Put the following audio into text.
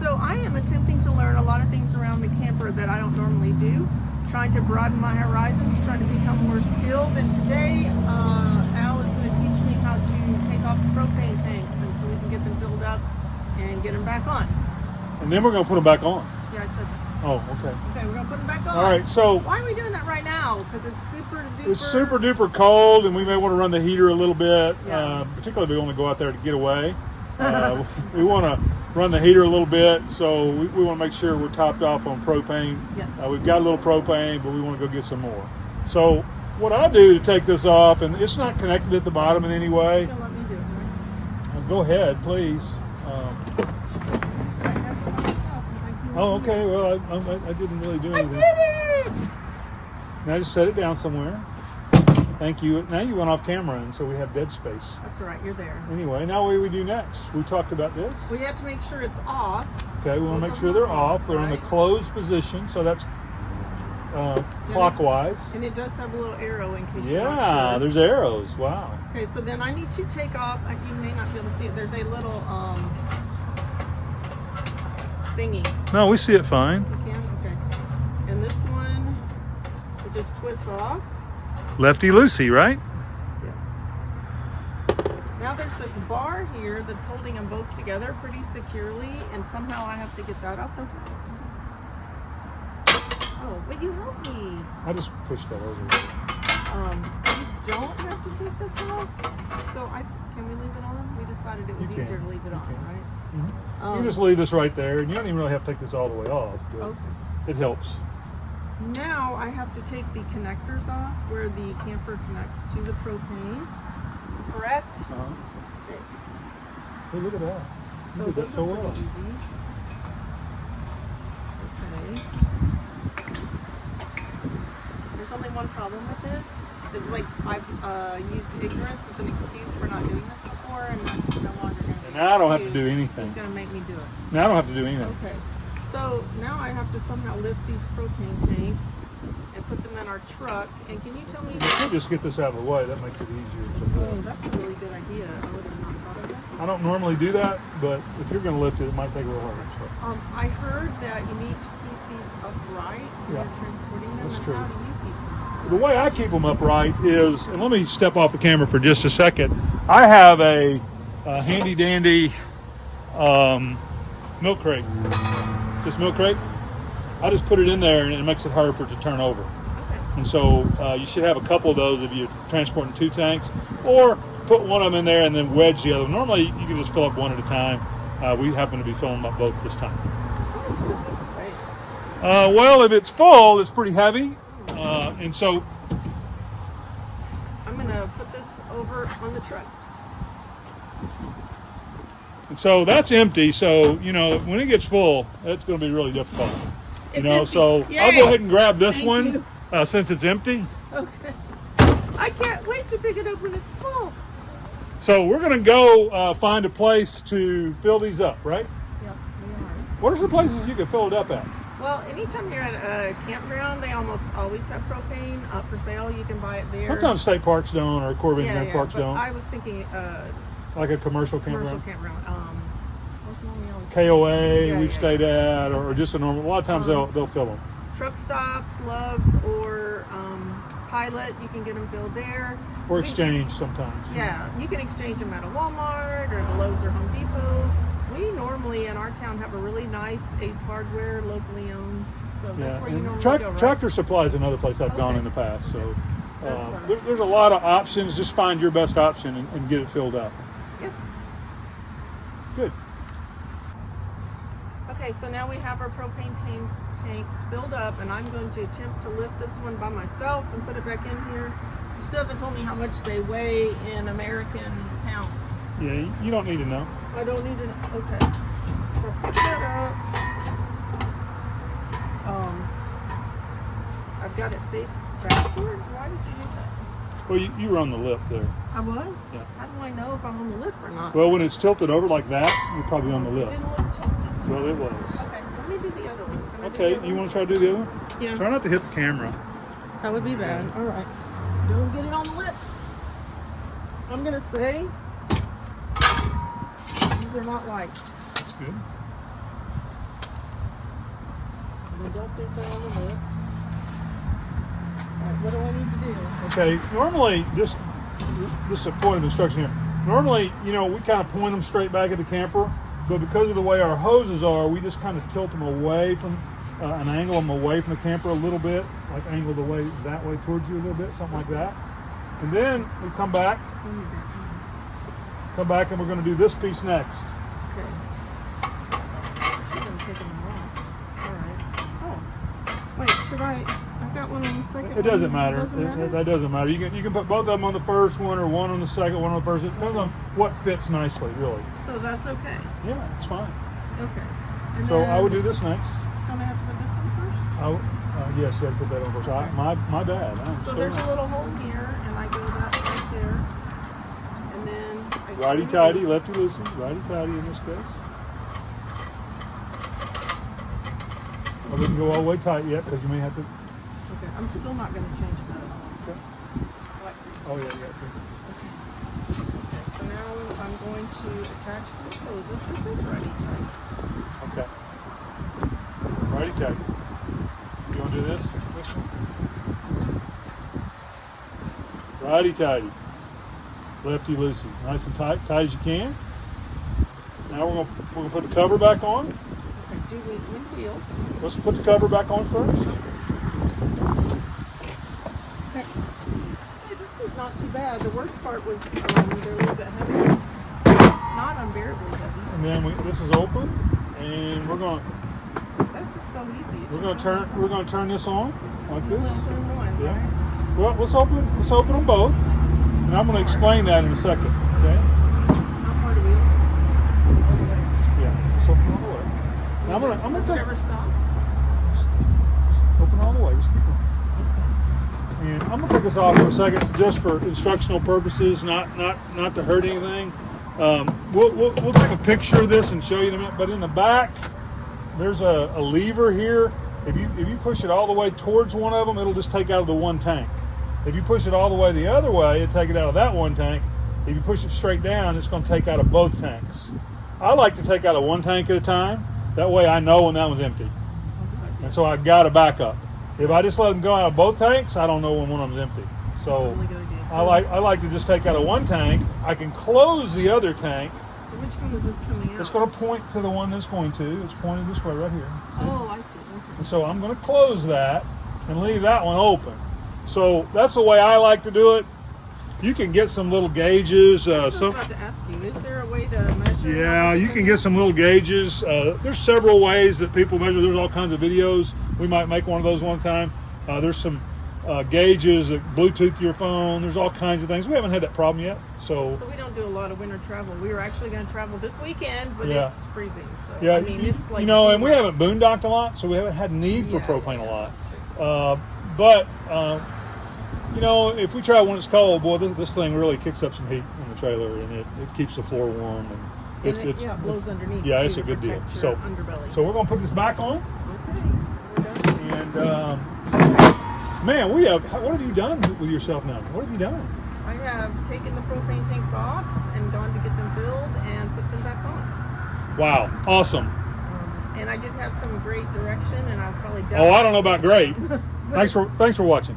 So I am attempting to learn a lot of things around the camper that I don't normally do. Trying to broaden my horizons, trying to become more skilled. And today, Al is going to teach me how to take off the propane tanks, and so we can get them filled up and get them back on. And then we're going to put them back on. Yeah, I said that. Oh, okay. Okay, we're going to put them back on. All right, so why are we doing that right now? Because it's super duper. It's super duper cold, and we may want to run the heater a little bit, Yeah. particularly if we want to go out there to get away. We want to run the heater a little bit, so we want to make sure we're topped off on propane. Yes. We've got a little propane, but we want to go get some more. So what I do to take this off, and it's not connected at the bottom in any way. You're gonna let me do it, right? Go ahead, please. Oh, okay. Well, I didn't really do anything. I did it! Now just set it down somewhere. Thank you. Now you went off camera, and so we have dead space. That's all right, you're there. Anyway, now what do we do next? We talked about this. We have to make sure it's off. Okay, we want to make sure they're off. They're in the closed position, so that's clockwise. And it does have a little arrow in case you're Yeah, not sure. there's arrows. Wow. Okay, so then I need to take off. You may not be able to see it. There's a little thingy. No, we see it fine. You can? Okay. And this one, it just twists off. Lefty loosey, right? Yes. Now there's this bar here that's holding them both together pretty securely, and somehow I have to get that off. Oh, but you help me. I just pushed that over. You don't have to take this off. So can we leave it on? We decided it was easier to leave it on, right? Mm-hmm. You just leave this right there, and you don't even really have to take this all the way off. But Okay. it helps. Now I have to take the connectors off where the camper connects to the propane. Correct? Okay. Hey, look at that. You So did that those so are well. pretty easy. Okay. There's only one problem with this. Is like I've used ignorance as an excuse for not doing this before, and that's no longer going to be. Now I don't have to do anything. It's going to make me do it. Now I don't have to do anything. Okay. So now I have to somehow lift these propane tanks and put them in our truck. And can you tell me? We'll just get this out of the way. That makes it easier. Oh, that's a really good idea. I would have not thought of that. I don't normally do that, but if you're going to lift it, it might take a little while. So. I heard that you need to keep these upright when you're transporting them. That's and true. How do you keep them? The way I keep them upright is, and let me step off the camera for just a second. I have a handy dandy milk crate. This milk crate, I just put it in there and it makes it harder for it to turn over. Okay. And so you should have a couple of those if you're transporting 2 tanks, or put one of them in there and then wedge the other. Normally you can just fill up one at a time. We happen to be filling them up both this time. Well, if it's full, it's pretty heavy. And so I'm going to put this over on the truck. And so that's empty. So, you know, when it gets full, it's going to be really difficult. It's empty. So Yay. I'll go ahead and grab this Thank one you. Since it's empty. Okay. I can't wait to pick it up when it's full. So we're going to go find a place to fill these up, right? Yeah, we are. What are some places you can fill it up at? Well, anytime you're at a campground, they almost always have propane up for sale. You can buy it there. Sometimes state parks don't, or Corps of Engineering parks but don't. I was thinking Like a commercial commercial campground. campground. What's the one we always KOA, Yeah, we've yeah. stayed at, or just a normal. A lot of times they'll fill them. Truck stops, Loves, or Pilot. You can get them filled there. Or exchange sometimes. Yeah, you can exchange them at a Walmart or the Lowe's or Home Depot. We normally in our town have a really nice Ace Hardware, locally owned. So that's where you normally go, right? Tractor Supply is another place I've gone in the past. So That's, there's a lot of options. Just find your best option and get it filled up. Yep. Good. Okay, so now we have our propane tanks filled up, and I'm going to attempt to lift this one by myself and put it back in here. You still haven't told me how much they weigh in American pounds. Yeah, you don't need to know. I don't need to know. Okay. So pick that up. I've got it faced backward. Why did you do that? Well, you were on the lip there. I was? Yeah. How do I know if I'm on the lip or not? Well, when it's tilted over like that, you're probably on the It lip. didn't look tilted. Well, it was. Okay, let me do the other one. Can I do the Okay, other you one? want to try to do the other one? Yeah. Try not to hit the camera. That would be bad. All right. Don't get it on the lip. I'm going to say these are not light. That's good. I don't think they're on the hook. Alright, what do I need to do? Okay, normally, this is a point of instruction here. Normally, you know, we kind of point them straight back at the camper, but because of the way our hoses are, we just kind of tilt them away from, and angle them away from the camper a little bit, like angle the way that way towards you a little bit, something like that. And then we come back and we're going to do this piece next. Okay. I'm taking them off. Alright. Oh. Wait, should I've got one on the second It doesn't one. matter. That doesn't matter. You can put both of them on the first one or one on the second, one on the first. It depends on what fits nicely, really. So that's okay? Yeah, it's fine. Okay. And So then, I would do this next. don't I have to put this on first? Yes, you have to put that on first. My bad. So there's a little hole here, and I go that right there. And then I Righty tighty, lefty loosey. Righty tighty in this case. I wouldn't go all the way tight yet because you may have to. Okay, I'm still not going to change that. Okay. What? Oh yeah, yeah. Okay, so now I'm going to attach this hoses. This is righty tight. Okay. Righty tighty. You want to do this? This one? Righty tighty. Lefty loosey. Nice and tight as you can. Now we're gonna put the cover back on. Okay, do we wheel? Let's put the cover back on first. Okay. Hey, this was not too bad. The worst part was they're a little bit heavy. Not unbearably heavy. And then this is open, and we're gonna This is so easy. we're gonna turn this on like We'll this. turn one, Yeah. right? Well, let's open them both, and I'm gonna explain that in a second. Okay? How far do we open? All the way. Yeah. Let's open all the way. Now I'm Does gonna it take. ever stop? Open all the way. Just keep going. And I'm gonna take this off for a second, just for instructional purposes, not to hurt anything. We'll take a picture of this and show you in a minute. But in the back, there's a lever here. If you push it all the way towards one of them, it'll just take out of the one tank. If you push it all the way the other way, it'll take it out of that one tank. If you push it straight down, it's going to take out of both tanks. I like to take out of one tank at a time. That way I know when that one's empty. And so I've got a backup. If I just let them go out of both tanks, I don't know when one of them's empty. So I like to just take out of one tank. I can close the other tank. So which one is this coming out? It's going to point to the one that's going to. It's pointed this way right here. See? Oh, I see. Okay. And so I'm going to close that and leave that one open. So that's the way I like to do it. You can get some little gauges. I was about to ask you, is there a way to measure? Yeah, you can get some little gauges. There's several ways that people measure. There's all kinds of videos. We might make one of those one time. There's some gauges that Bluetooth your phone. There's all kinds of things. We haven't had that problem yet. So we don't do a lot of winter travel. We were actually going to travel this weekend, but Yeah. it's freezing. So yeah, I mean, it's like and we haven't boondocked a lot, so we haven't had need for propane a lot. But if we travel when it's cold, boy, this thing really kicks up some heat in the trailer, and it keeps the floor warm, and it blows underneath. Yeah, too, it's a to good deal. protect So your underbelly. we're gonna put this back on, Okay, we're done. and man, what have you done with yourself now? What have you done? I have taken the propane tanks off and gone to get them filled and put them back on. Wow, awesome. And I did have some great direction, and I'll probably. Oh, I don't know about great. Thanks for watching.